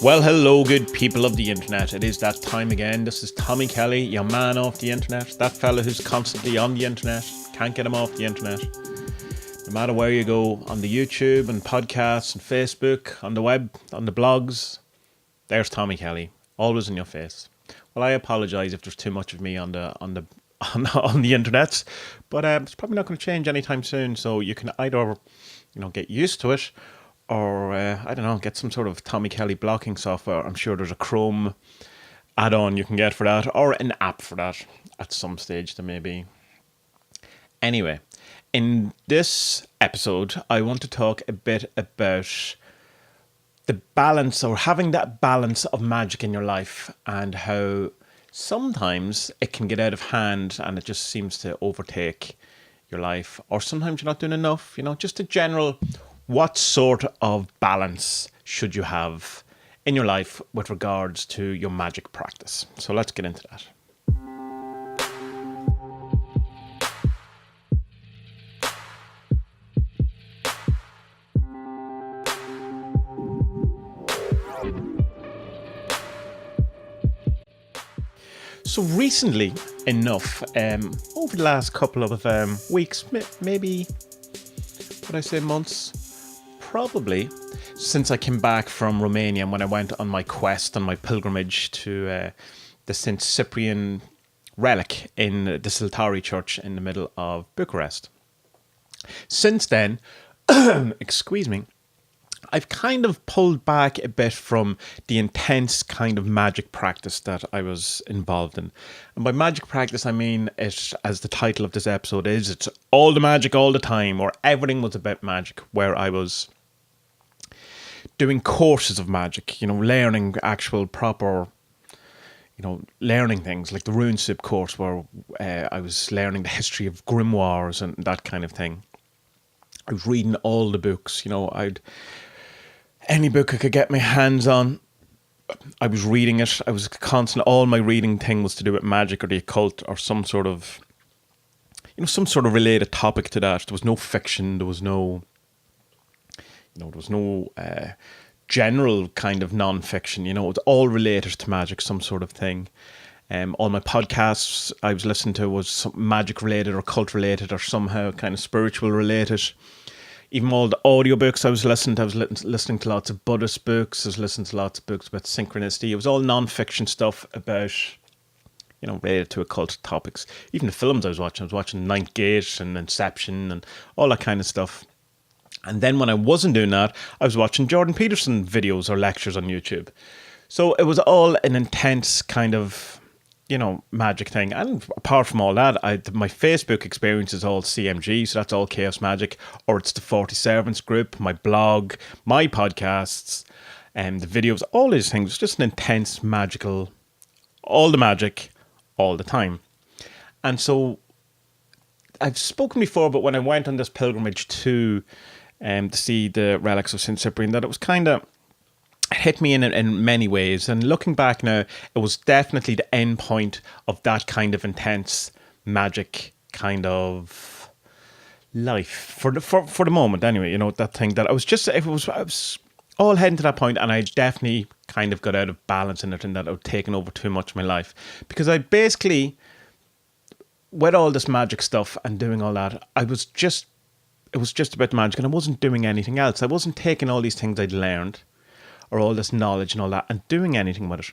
Well, hello, good people of the internet. It is that time again. This is Tommy Kelly, your man off the internet. That fella who's constantly on the internet. Can't get him off the internet. No matter where you go, on the YouTube and podcasts and Facebook, on the web, on the blogs, there's Tommy Kelly, always in your face. Well, I apologise if there's too much of me on the internet, but it's probably not going to change anytime soon. So you can either, get used to it, or get some sort of Tommy Kelly blocking software. I'm sure there's a Chrome add-on you can get for that, or an app for that at some stage there may be. Anyway, in this episode, I want to talk a bit about the balance, or having that balance of magic in your life, and how sometimes it can get out of hand and it just seems to overtake your life, or sometimes you're not doing enough. Just a general, what sort of balance should you have in your life with regards to your magic practice? So let's get into that. So recently enough, over the last couple of weeks, maybe, would I say months? Probably, since I came back from Romania and when I went on my quest, on my pilgrimage to the St. Cyprian relic in the Siltari Church in the middle of Bucharest. Since then, excuse me, I've kind of pulled back a bit from the intense kind of magic practice that I was involved in. And by magic practice, I mean it, as the title of this episode is, it's all the magic all the time, or everything was about magic, where I was doing courses of magic, learning actual proper, learning things like the RuneSoup course, where I was learning the history of grimoires and that kind of thing. I was reading all the books, any book I could get my hands on, I was reading it. I was constant. All my reading thing was to do with magic or the occult or some sort of related topic to that. There was no fiction. There was no, general kind of non-fiction. It was all related to magic, some sort of thing. All my podcasts I was listening to was magic related or cult related or somehow kind of spiritual related. Even all the audiobooks I was listening to lots of Buddhist books. I was listening to lots of books about synchronicity. It was all non-fiction stuff about, related to occult topics. Even the films I was watching Ninth Gate and Inception and all that kind of stuff. And then when I wasn't doing that, I was watching Jordan Peterson videos or lectures on YouTube. So it was all an intense kind of, magic thing. And apart from all that, my Facebook experience is all CMG, so that's all Chaos Magic, or it's the 40 Servants group, my blog, my podcasts, and the videos, all these things. It's just an intense magical, all the magic, all the time. And so I've spoken before, but when I went on this pilgrimage to see the relics of St. Cyprian, that it was kind of, it hit me in many ways. And looking back now, it was definitely the end point of that kind of intense magic kind of life for the moment. Anyway, that thing that I was all heading to that point, and I definitely kind of got out of balance in it, and that it had taken over too much of my life, because I basically, with all this magic stuff and doing all that, it was just about magic, and I wasn't doing anything else. I wasn't taking all these things I'd learned, or all this knowledge and all that, and doing anything with it.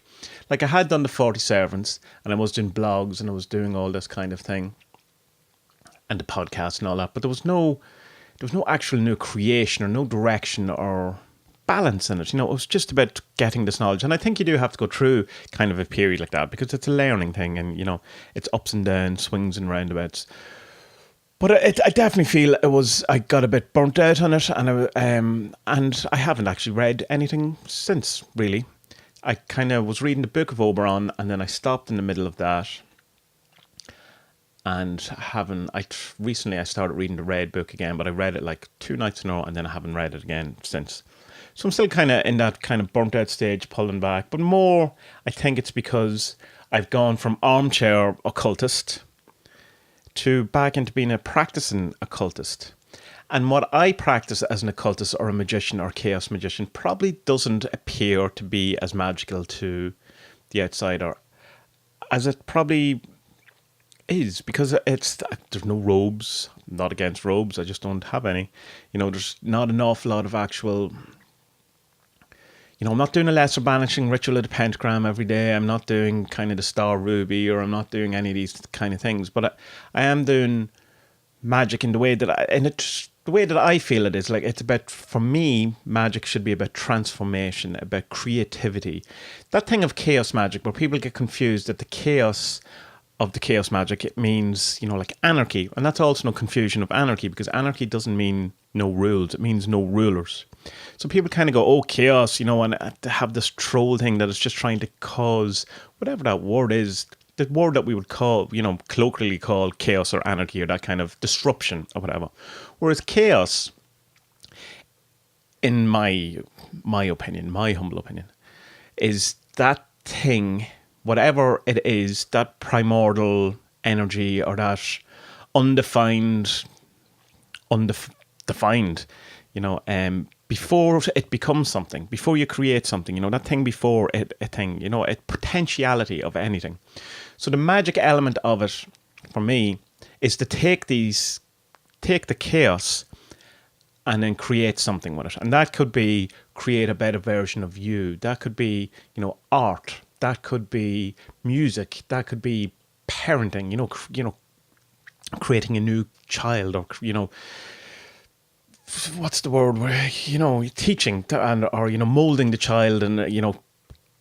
Like, I had done the 40 Servants, and I was doing blogs, and I was doing all this kind of thing, and the podcast and all that, but there was no actual new creation or no direction or balance in it. It was just about getting this knowledge. And I think you do have to go through kind of a period like that, because it's a learning thing, and it's ups and downs, swings and roundabouts. But I definitely feel I got a bit burnt out on it, and I haven't actually read anything since, really. I kind of was reading the Book of Oberon, and then I stopped in the middle of that, and recently I started reading the Red Book again, but I read it like 2 nights in a row, and then I haven't read it again since. So I'm still kind of in that kind of burnt out stage, pulling back, but more, I think it's because I've gone from armchair occultist to back into being a practicing occultist. And what I practice as an occultist or a magician or chaos magician probably doesn't appear to be as magical to the outsider as it probably is, because there's no robes. I'm not against robes, I just don't have any. There's not an awful lot of actual. I'm not doing a lesser banishing ritual of the pentagram every day. I'm not doing kind of the star ruby, or I'm not doing any of these kind of things. But I am doing magic in the way that the way that I feel it is. Like, it's about, for me, magic should be about transformation, about creativity. That thing of chaos magic, where people get confused that the chaos of the chaos magic, it means, like anarchy. And that's also no confusion of anarchy, because anarchy doesn't mean no rules. It means no rulers. So people kind of go, oh, chaos, and to have this troll thing that is just trying to cause whatever that word is, the word that we would call, colloquially call chaos or anarchy, or that kind of disruption or whatever. Whereas chaos, in my opinion, my humble opinion, is that thing, whatever it is, that primordial energy, or that undefined, before it becomes something, before you create something, that thing before it, a thing, a potentiality of anything. So the magic element of it, for me, is to take the chaos and then create something with it. And that could be create a better version of you. That could be, art. That could be music. That could be parenting, creating a new child, or, what's the word, where, teaching or molding the child, and,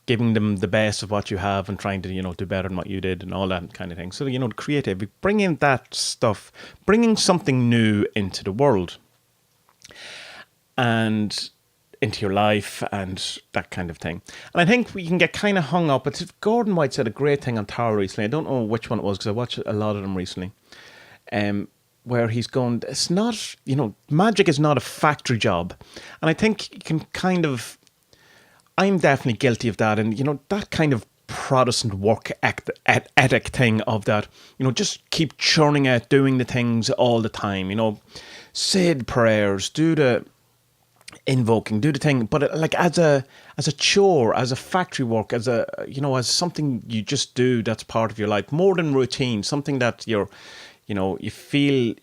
giving them the best of what you have and trying to, do better than what you did, and all that kind of thing. So, creative, bringing that stuff, bringing something new into the world and into your life, and that kind of thing. And I think we can get kind of hung up. Gordon White said a great thing on Tower recently. I don't know which one it was, because I watched a lot of them recently. Where he's going, it's not, magic is not a factory job. And I think you can kind of, I'm definitely guilty of that. And, that kind of Protestant work ethic thing of that, just keep churning out, doing the things all the time, say the prayers, do the invoking, do the thing, but like as a chore, as a factory work, as as something you just do that's part of your life, more than routine, something that you feel,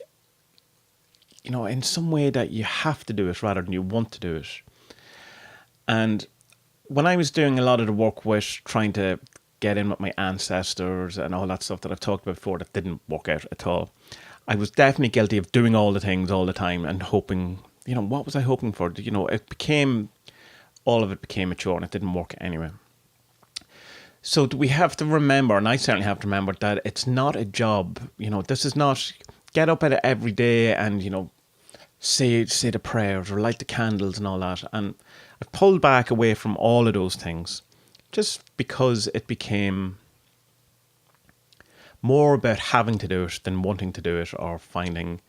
in some way that you have to do it rather than you want to do it. And when I was doing a lot of the work with trying to get in with my ancestors and all that stuff that I've talked about before that didn't work out at all, I was definitely guilty of doing all the things all the time and hoping, what was I hoping for? All of it became a chore, and it didn't work anyway. So we have to remember, and I certainly have to remember, that it's not a job. This is not get up at it every day and, say the prayers or light the candles and all that. And I've pulled back away from all of those things just because it became more about having to do it than wanting to do it or finding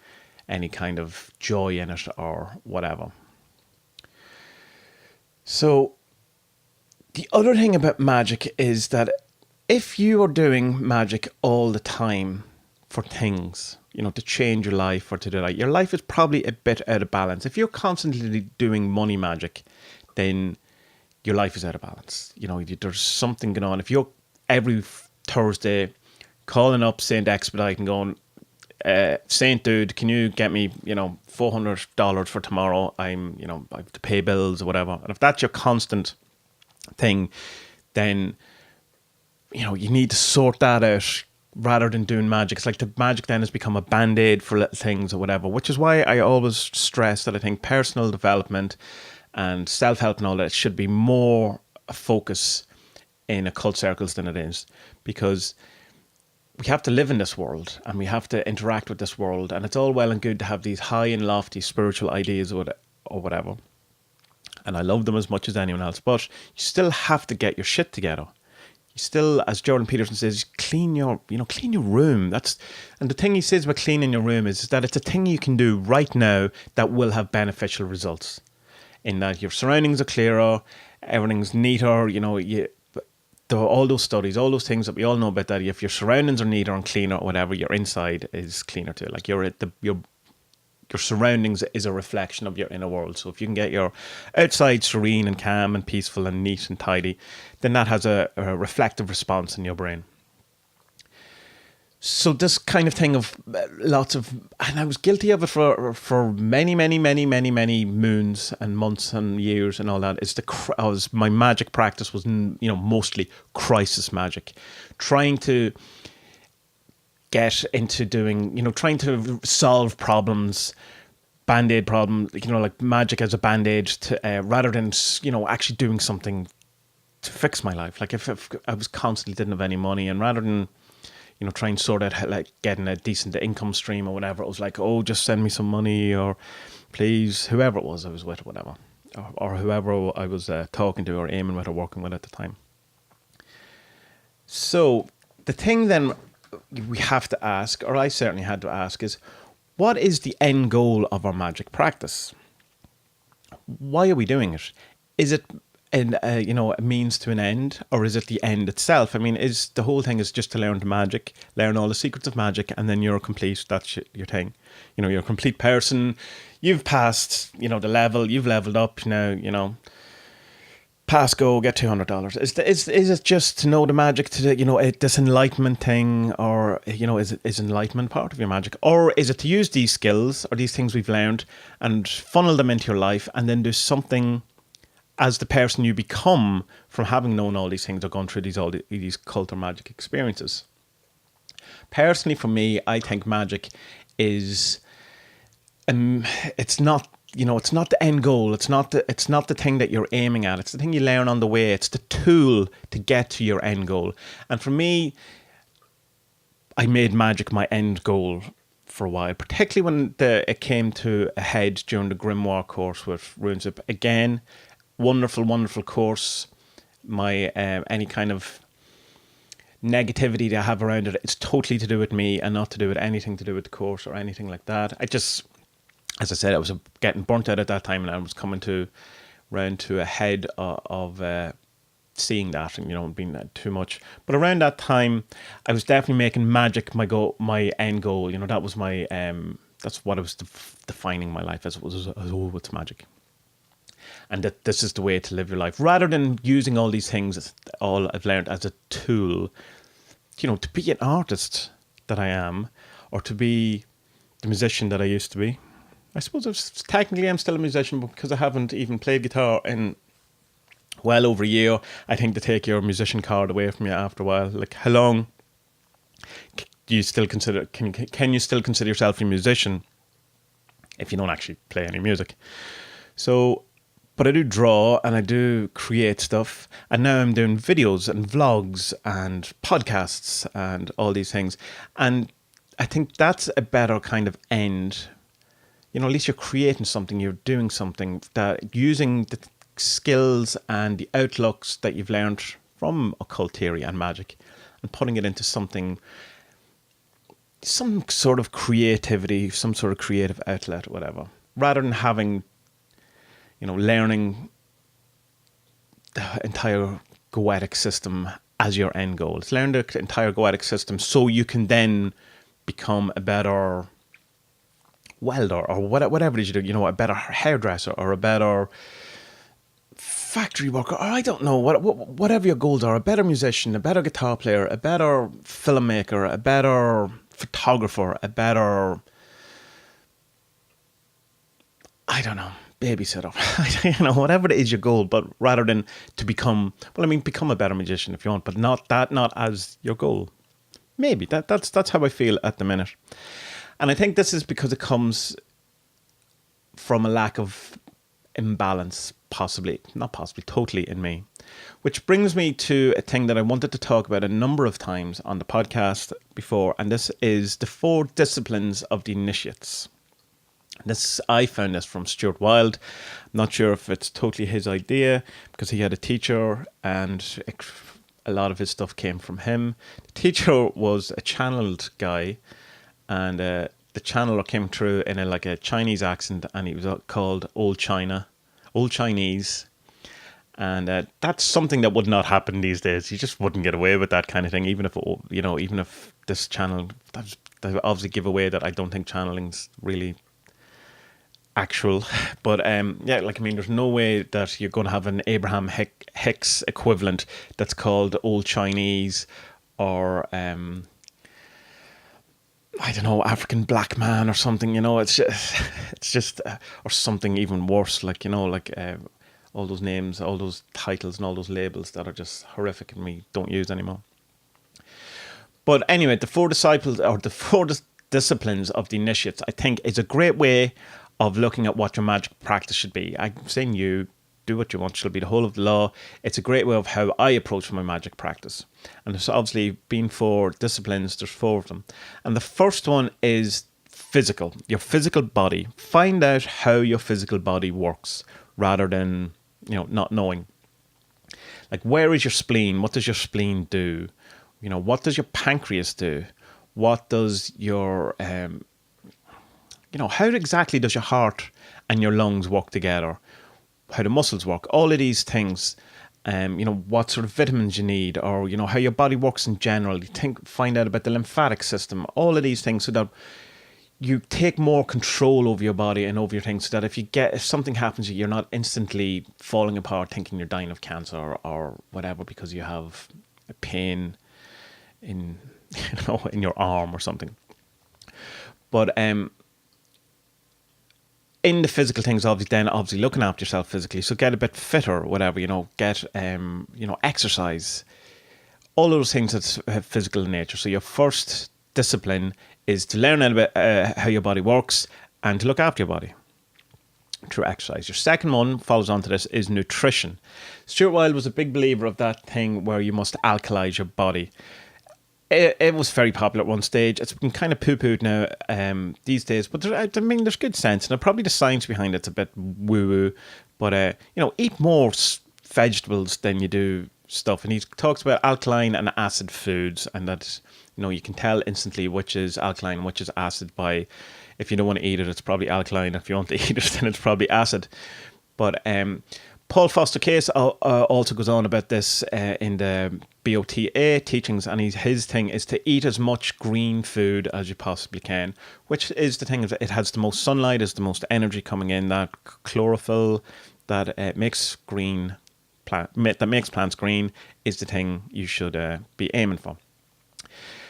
any kind of joy in it or whatever. So the other thing about magic is that if you are doing magic all the time for things, to change your life or to do that, your life is probably a bit out of balance. If you're constantly doing money magic, then your life is out of balance. There's something going on. If you're every Thursday calling up Saint Expedite and going, Saint dude, can you get me, $400 for tomorrow? I have to pay bills or whatever. And if that's your constant thing, then, you need to sort that out rather than doing magic. It's like the magic then has become a band-aid for little things or whatever, which is why I always stress that I think personal development and self-help and all that should be more a focus in occult circles than it is, because we have to live in this world and we have to interact with this world, and it's all well and good to have these high and lofty spiritual ideas or whatever, and I love them as much as anyone else, but you still have to get your shit together. You still, as Jordan Peterson says, clean your room. And the thing he says about cleaning your room is that it's a thing you can do right now that will have beneficial results, in that your surroundings are clearer, everything's neater, all those studies, all those things that we all know about, that if your surroundings are neater and cleaner or whatever, your inside is cleaner too. Like your your surroundings is a reflection of your inner world. So if you can get your outside serene and calm and peaceful and neat and tidy, then that has a reflective response in your brain. So this kind of thing of lots of, and I was guilty of it for many moons and months and years and all that. My magic practice was, mostly crisis magic, trying to get into doing, trying to solve problems, band-aid problems, like magic as a band-aid to, rather than, actually doing something to fix my life. Like if I was constantly didn't have any money, and rather than, try and sort out like getting a decent income stream or whatever, it was like, oh, just send me some money, or please, whoever it was I was with, or whatever, or whoever I was talking to or aiming with or working with at the time. So the thing then we have to ask, or I certainly had to ask, is what is the end goal of our magic practice? Why are we doing it? Is it a means to an end, or is it the end itself? I mean, is the whole thing is just to learn the magic, learn all the secrets of magic, and then you're complete? That's your thing. You're a complete person. You've passed, the level. You've leveled up now. Pass go, get $200. Is it just to know the magic, to this enlightenment thing, or is enlightenment part of your magic, or is it to use these skills or these things we've learned and funnel them into your life and then do something as the person you become from having known all these things or gone through these cult or magic experiences? Personally, for me, I think magic is, it's not the end goal. It's not the thing that you're aiming at. It's the thing you learn on the way. It's the tool to get to your end goal. And for me, I made magic my end goal for a while, particularly when it came to a head during the Grimoire course with RuneSip. Again, wonderful course. My any kind of negativity that I have around it, it's totally to do with me and not to do with anything to do with the course or anything like that. As I said, I was getting burnt out at that time, and I was coming round to a head of seeing that, and being too much. But around that time, I was definitely making magic my end goal. That was my that's what I was defining my life as. It was it's magic, and that this is the way to live your life, rather than using all these things, all I've learned, as a tool, to be an artist that I am, or to be the musician that I used to be. I suppose technically I'm still a musician, but because I haven't even played guitar in well over a year, I think they take your musician card away from you after a while. Like, how long do you still consider? Can you still consider yourself a musician if you don't actually play any music? So, but I do draw and I do create stuff, and now I'm doing videos and vlogs and podcasts and all these things, and I think that's a better kind of end. At least you're creating something, you're doing something, that using the skills and the outlooks that you've learned from occult theory and magic and putting it into some sort of creativity, some sort of creative outlet or whatever, rather than having, learning the entire goetic system as your end goal. It's learn the entire goetic system so you can then become a better welder or whatever it is you do, a better hairdresser or a better factory worker, or I don't know, whatever your goals are, a better musician, a better guitar player, a better filmmaker, a better photographer, a better, I don't know, babysitter, whatever it is your goal, but rather than to become a better magician if you want, but not as your goal. Maybe that's how I feel at the minute. And I think this is because it comes from a lack of imbalance, totally in me. Which brings me to a thing that I wanted to talk about a number of times on the podcast before, and this is the 4 disciplines of the initiates. I found this from Stuart Wilde. I'm not sure if it's totally his idea, because he had a teacher and a lot of his stuff came from him. The teacher was a channeled guy, and the channeler came through in a Chinese accent, and he was called Old Chinese. And that's something that would not happen these days. You just wouldn't get away with that kind of thing, even if this channel, they obviously give away that I don't think channeling's really actual, but yeah, like I mean, there's no way that you're going to have an Abraham Hicks equivalent that's called Old Chinese or I don't know, African black man or something. It's just or something even worse, like all those names, all those titles, and all those labels that are just horrific and we don't use anymore. But anyway, the four disciples or the four disciplines of the initiates, I think, is a great way of looking at what your magic practice should be. I'm saying you do what you want, shall be the whole of the law. It's a great way of how I approach my magic practice. And there's obviously been four disciplines, there's four of them. And the first one is physical, your physical body. Find out how your physical body works rather than, not knowing. Like, where is your spleen? What does your spleen do? What does your pancreas do? What does your, how exactly does your heart and your lungs work together? How the muscles work? All of these things, what sort of vitamins you need, or, how your body works in general. Find out about the lymphatic system, all of these things, so that you take more control over your body and over your things, so that if something happens to you, you're not instantly falling apart thinking you're dying of cancer or whatever because you have a pain in in your arm or something. But in the physical things, obviously looking after yourself physically, so get a bit fitter or whatever, get exercise, all those things that's physical in nature. So your first discipline is to learn a bit how your body works and to look after your body through exercise. Your second one follows on to this is nutrition. Stuart Wilde was a big believer of that thing where you must alkalize your body. It was very popular at one stage. It's been kind of poo-pooed now these days, but there's good sense, and probably the science behind it's a bit woo-woo. But eat more vegetables than you do stuff. And he talks about alkaline and acid foods, and that you can tell instantly which is alkaline, which is acid by if you don't want to eat it, it's probably alkaline. If you want to eat it, then it's probably acid. But Paul Foster Case also goes on about this in the BOTA teachings, and his thing is to eat as much green food as you possibly can, which is the thing, it has the most sunlight, is the most energy coming in, that chlorophyll that makes plants green is the thing you should be aiming for.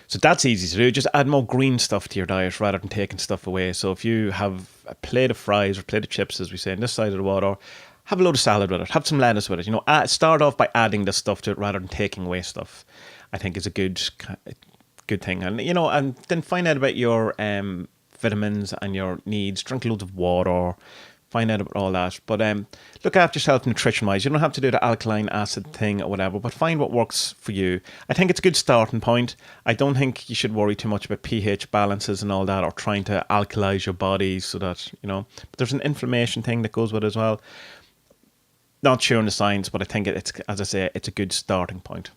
So that's easy to do. Just add more green stuff to your diet rather than taking stuff away. So if you have a plate of fries or a plate of chips, as we say, on this side of the water, have a load of salad with it. Have some lettuce with it. Start off by adding this stuff to it rather than taking away stuff. I think is a good thing. And and then find out about your vitamins and your needs. Drink loads of water. Find out about all that. But look after yourself nutrition-wise. You don't have to do the alkaline acid thing or whatever, but find what works for you. I think it's a good starting point. I don't think you should worry too much about pH balances and all that, or trying to alkalize your body so that, but there's an inflammation thing that goes with it as well. Not sure on the science, but I think it's, as I say, it's a good starting point.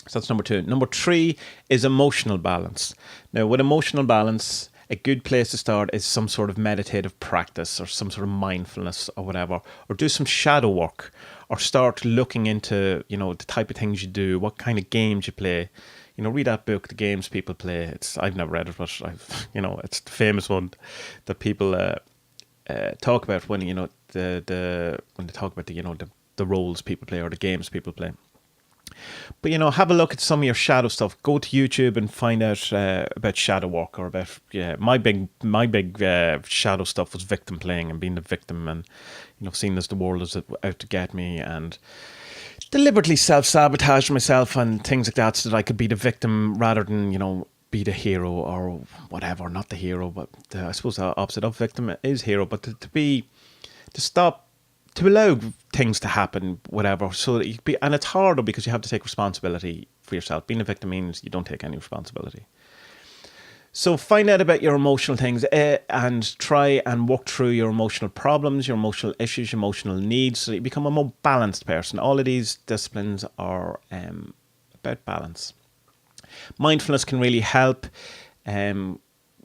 So that's number 2. Number 3 is emotional balance. Now, with emotional balance, a good place to start is some sort of meditative practice or some sort of mindfulness or whatever, or do some shadow work, or start looking into, the type of things you do, what kind of games you play. Read that book, The Games People Play. I've never read it, but it's the famous one that people talk about when when they talk about the roles people play or the games people play. But have a look at some of your shadow stuff. Go to YouTube and find out about shadow work, or about my big shadow stuff was victim playing and being the victim, and seeing as the world is out to get me, and deliberately self-sabotage myself and things like that, so that I could be the victim rather than be the hero or whatever. Not the hero, but I suppose the opposite of victim is hero. But to allow things to happen, whatever, so that you be, and it's harder because you have to take responsibility for yourself. Being a victim means you don't take any responsibility. So find out about your emotional things and try and work through your emotional problems, your emotional issues, your emotional needs, so that you become a more balanced person. All of these disciplines are about balance. Mindfulness can really help.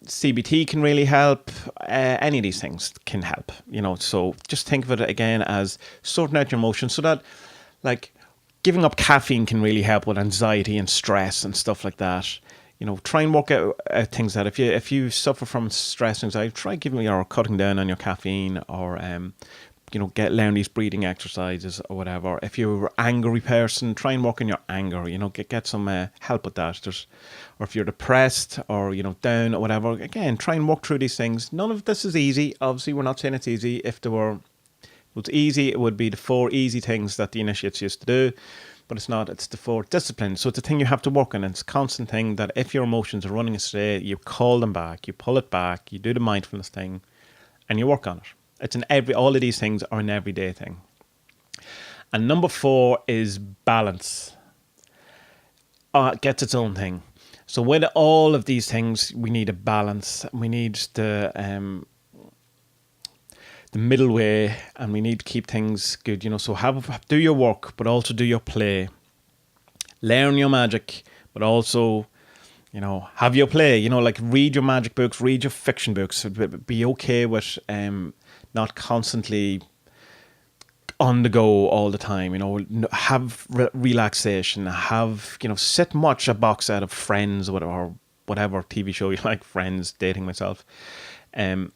CBT can really help. Any of these things can help, so just think of it again as sorting out your emotions, so that, like, giving up caffeine can really help with anxiety and stress and stuff like that. try and work out things that if you suffer from stress and anxiety, try giving or cutting down on your caffeine, or learn these breathing exercises or whatever. If you're an angry person, try and work on your anger. Get some help with that. Or if you're depressed or down or whatever, again, try and work through these things. None of this is easy. Obviously, we're not saying it's easy. If it's easy, it would be the 4 easy things that the initiates used to do. But it's not. It's the 4 disciplines. So it's a thing you have to work on. And it's a constant thing that if your emotions are running astray, you call them back, you pull it back, you do the mindfulness thing, and you work on it. It's all of these things are an everyday thing. And number 4 is balance. It gets its own thing. So with all of these things, we need a balance. We need the middle way, and we need to keep things good. So do your work, but also do your play. Learn your magic, but also have your play. Read your magic books, read your fiction books. Be okay with not constantly on the go all the time. Have relaxation. Have sit and watch a box set of Friends or whatever TV show you like. Friends, dating myself. But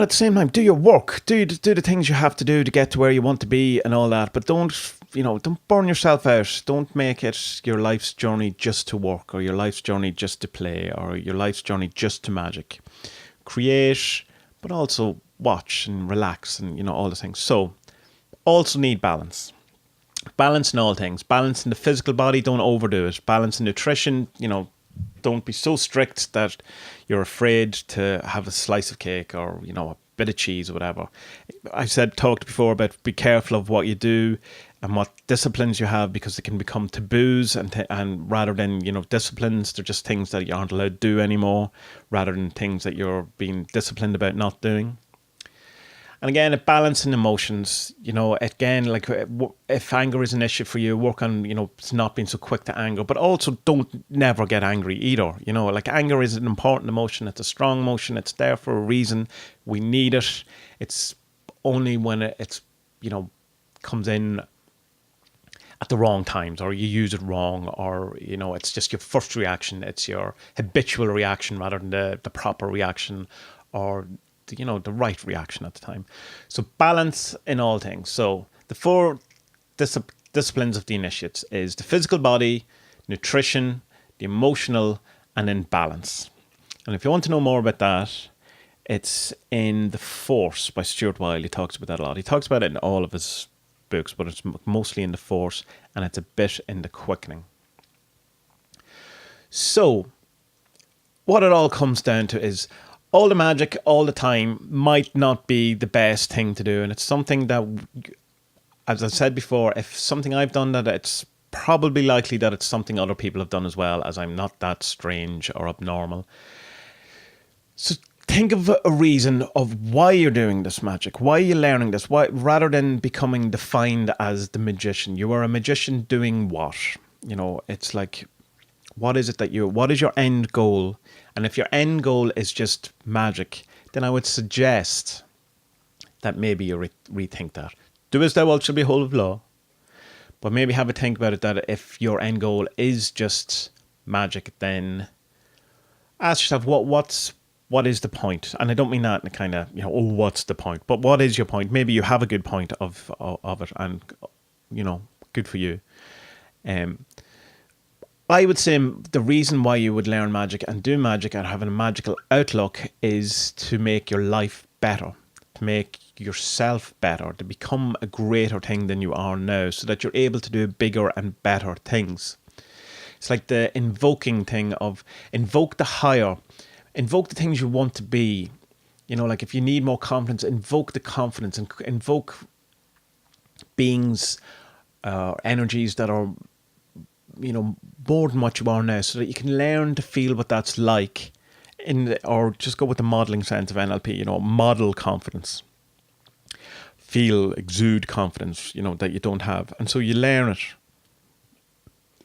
at the same time, do your work. Do the things you have to do to get to where you want to be and all that. But don't burn yourself out. Don't make it your life's journey just to work, or your life's journey just to play, or your life's journey just to magic. Create, but also watch and relax and, all the things. So, also need balance. Balance in all things. Balance in the physical body, don't overdo it. Balance in nutrition, don't be so strict that you're afraid to have a slice of cake or, a bit of cheese or whatever. I talked before about be careful of what you do and what disciplines you have, because they can become taboos, and rather than, disciplines, they're just things that you aren't allowed to do anymore, rather than things that you're being disciplined about not doing. And again, a balance in emotions, again, like if anger is an issue for you, work on, it's not being so quick to anger, but also don't never get angry either. Anger is an important emotion. It's a strong emotion. It's there for a reason. We need it. It's only when it's, comes in at the wrong times, or you use it wrong, or, it's just your first reaction. It's your habitual reaction rather than the proper reaction, or the right reaction at the time. So balance in all things. So the 4 disciplines of the initiates is the physical body, nutrition, the emotional, and then balance. And if you want to know more about that, it's in The Force by Stuart Wilde. He talks about that a lot. He talks about it in all of his books, but it's mostly in The Force, and it's a bit in The Quickening. So what it all comes down to is all the magic all the time might not be the best thing to do. And it's something that, as I said before, if something I've done, that it's probably likely that it's something other people have done as well, as I'm not that strange or abnormal. So think of a reason of why you're doing this magic, why you're learning this, why, rather than becoming defined as the magician. You are a magician doing what? It's like, what is your end goal? And if your end goal is just magic, then I would suggest that maybe you rethink that. Do as thou wilt shall be whole of law. But maybe have a think about it, that if your end goal is just magic, then ask yourself, what is the point? And I don't mean that in a kind of, what's the point? But what is your point? Maybe you have a good point of it, and, good for you. I would say the reason why you would learn magic and do magic and having a magical outlook is to make your life better, to make yourself better, to become a greater thing than you are now, so that you're able to do bigger and better things. It's like the invoking thing of invoke the higher, invoke the things you want to be. Like if you need more confidence, invoke the confidence, and invoke beings, energies that are, more than what you are now, so that you can learn to feel what that's like, or just go with the modeling sense of NLP, model confidence. Exude confidence, that you don't have. And so you learn it.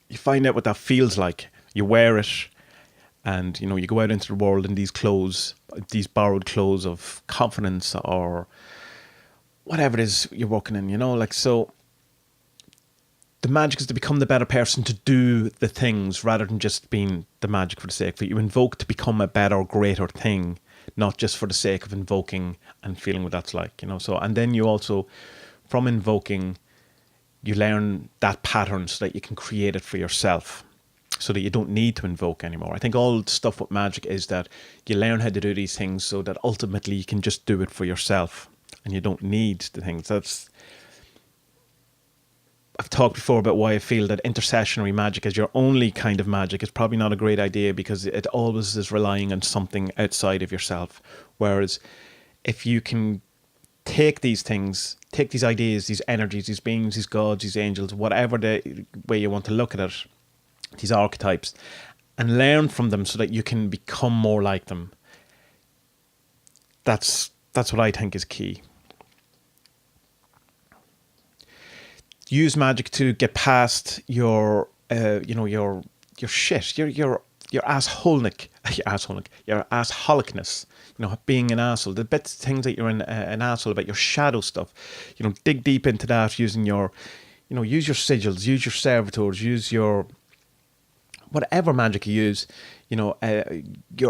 You find out what that feels like. You wear it, and, you go out into the world in these clothes, these borrowed clothes of confidence, or whatever it is you're working in, so the magic is to become the better person, to do the things rather than just being the magic for the sake of it. You invoke to become a better, greater thing, not just for the sake of invoking and feeling what that's like, So, and then you also, from invoking, you learn that pattern so that you can create it for yourself, so that you don't need to invoke anymore. I think all the stuff with magic is that you learn how to do these things so that ultimately you can just do it for yourself and you don't need the things. I've talked before about why I feel that intercessionary magic as your only kind of magic is probably not a great idea, because it always is relying on something outside of yourself. Whereas if you can take these things, take these ideas, these energies, these beings, these gods, these angels, whatever the way you want to look at it, these archetypes, and learn from them so that you can become more like them. That's what I think is key. Use magic to get past your shit, your assholicness, being an asshole, the bits things that you're an asshole about, your shadow stuff, dig deep into that using use your sigils, use your servitors, use your whatever magic you use, your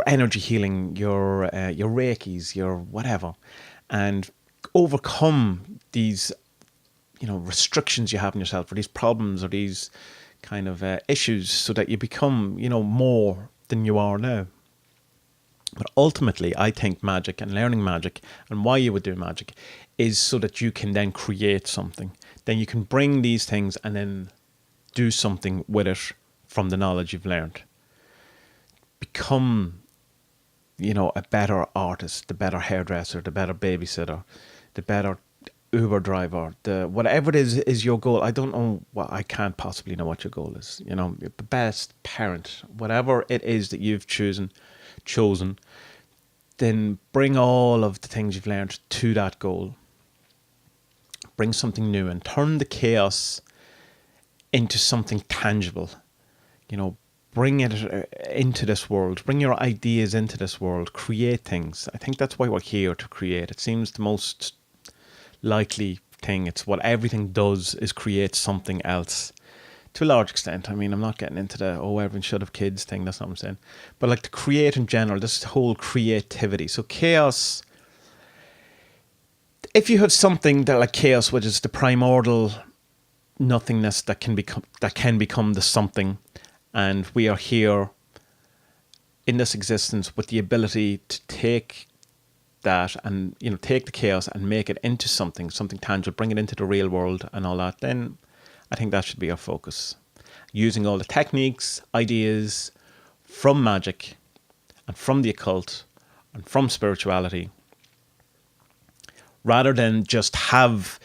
energy healing, your reikis, your whatever, and overcome these restrictions you have in yourself, or these problems, or these kind of issues, so that you become more than you are now. But ultimately, I think magic and learning magic, and why you would do magic, is so that you can then create something. Then you can bring these things and then do something with it from the knowledge you've learned. Become a better artist, the better hairdresser, the better babysitter, the better Uber driver, the whatever it is your goal. I don't know what, I can't possibly know what your goal is. The best parent, whatever it is that you've chosen, then bring all of the things you've learned to that goal. Bring something new and turn the chaos into something tangible. Bring it into this world. Bring your ideas into this world. Create things. I think that's why we're here, to create. It seems the most likely thing. It's what everything does, is create something else to a large extent. I mean, I'm not getting into the everyone should have kids thing, that's not what I'm saying, but like to create in general, this whole creativity. So chaos, if you have something that like chaos, which is the primordial nothingness that can become the something, and we are here in this existence with the ability to take that and take the chaos and make it into something tangible, bring it into the real world and all that, then I think that should be our focus. Using all the techniques, ideas from magic and from the occult and from spirituality, rather than just have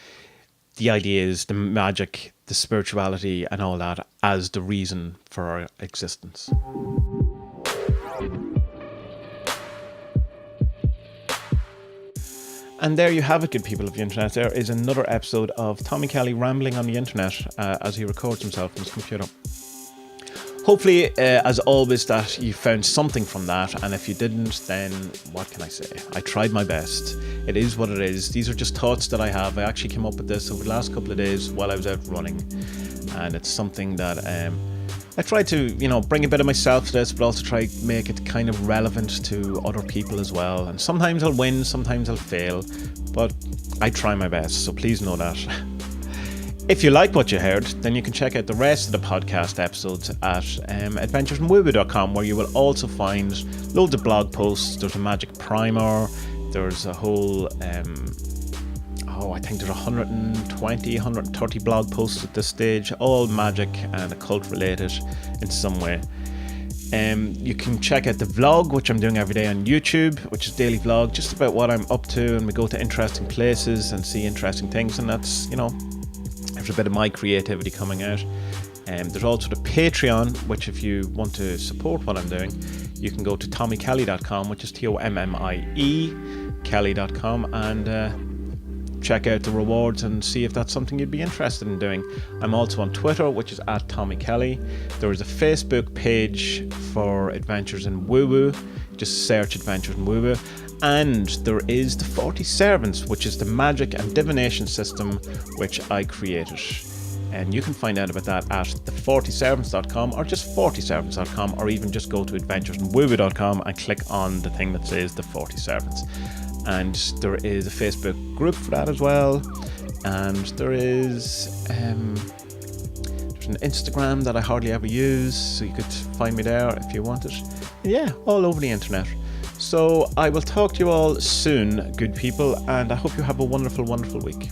the ideas, the magic, the spirituality and all that as the reason for our existence. And there you have it, good people of the internet. There is another episode of Tommy Kelly rambling on the internet as he records himself on his computer. Hopefully, as always, that you found something from that. And if you didn't, then what can I say? I tried my best. It is what it is. These are just thoughts that I have. I actually came up with this over the last couple of days while I was out running. And it's something that I try to, bring a bit of myself to this, but also try to make it kind of relevant to other people as well. And sometimes I'll win, sometimes I'll fail, but I try my best, so please know that. If you like what you heard, then you can check out the rest of the podcast episodes at adventuresinwoo.com, where you will also find loads of blog posts. There's a magic primer, there's a whole I think there's 120, 130 blog posts at this stage, all magic and occult related in some way. You can check out the vlog, which I'm doing every day on YouTube, which is daily vlog, just about what I'm up to, and we go to interesting places and see interesting things, and that's, there's a bit of my creativity coming out. There's also the Patreon, which if you want to support what I'm doing, you can go to tommykelly.com, which is TOMMIE Kelly.com, and check out the rewards and see if that's something you'd be interested in doing. I'm also on Twitter, which is at Tommy Kelly. There is a Facebook page for Adventures in Woo Woo. Just search Adventures in Woo Woo. And there is the 40 Servants, which is the magic and divination system which I created. And you can find out about that at the40servants.com or just 40servants.com, or even just go to adventuresinwoo.com and click on the thing that says the 40 Servants. And there is a Facebook group for that as well. And there's an Instagram that I hardly ever use, so you could find me there if you want it. Yeah, all over the internet. So I will talk to you all soon, good people, and I hope you have a wonderful, wonderful week.